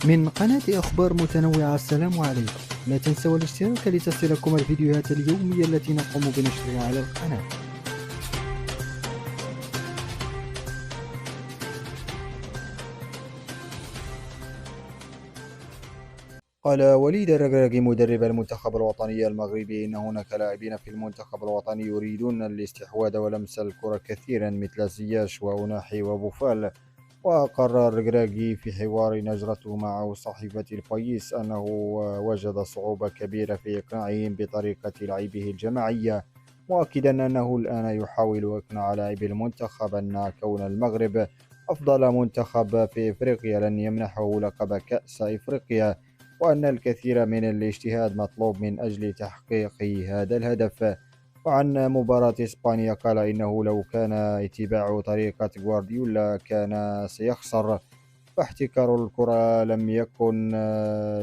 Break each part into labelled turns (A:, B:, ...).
A: من قناة أخبار متنوعة. السلام عليكم. لا تنسوا الاشتراك لتصلكم الفيديوهات اليومية التي نقوم بنشرها على القناة. قال وليد الركراكي مدرب المنتخب الوطني المغربي إن هناك لاعبين في المنتخب الوطني يريدون الاستحواذ ولمس الكرة كثيرا مثل زياش وأناحي وبوفال. وقرر الركراكي في حوار نجرته مع صحيفة البايس أنه وجد صعوبة كبيرة في إقناعهم بطريقة لعبه الجماعية، مؤكدا أنه الآن يحاول إقناع لاعبي المنتخب أن كون المغرب أفضل منتخب في إفريقيا لن يمنحه لقب كأس إفريقيا، وأن الكثير من الاجتهاد مطلوب من أجل تحقيق هذا الهدف. وعن مباراة إسبانيا قال إنه لو كان اتباع طريقة غوارديولا كان سيخسر، فاحتكار الكرة لم يكن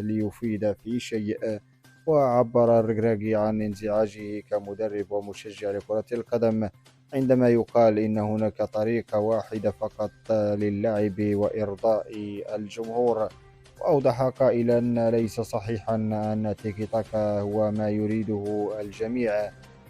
A: ليفيد في شيء. وعبر الركراكي عن انزعاجه كمدرب ومشجع لكرة القدم عندما يقال إن هناك طريقة واحدة فقط للعب وإرضاء الجمهور. وأوضح قائلا ليس صحيحا أن تيكي تاكا هو ما يريده الجميع،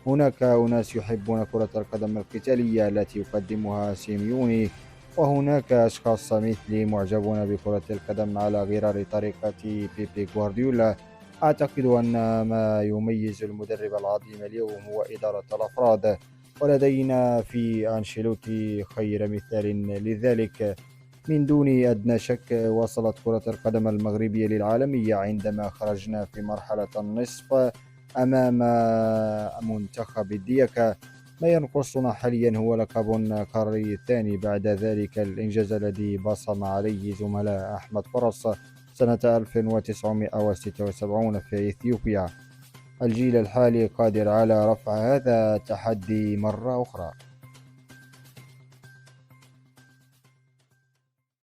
A: هناك أناس يحبون كرة القدم القتالية التي يقدمها سيميوني، وهناك أشخاص مثلي معجبون بكرة القدم على غرار طريقة بيبي غوارديولا. أعتقد أن ما يميز المدرب العظيم اليوم هو إدارة الأفراد، ولدينا في أنشيلوتي خير مثال لذلك. من دون أدنى شك وصلت كرة القدم المغربية للعالمية عندما خرجنا في مرحلة النصف أمام منتخب الديكا. ما ينقصنا حاليا هو لقب قاري ثاني بعد ذلك الإنجاز الذي بصم عليه زملاء أحمد فرص سنة 1976 في إثيوبيا. الجيل الحالي قادر على رفع هذا التحدي مرة أخرى.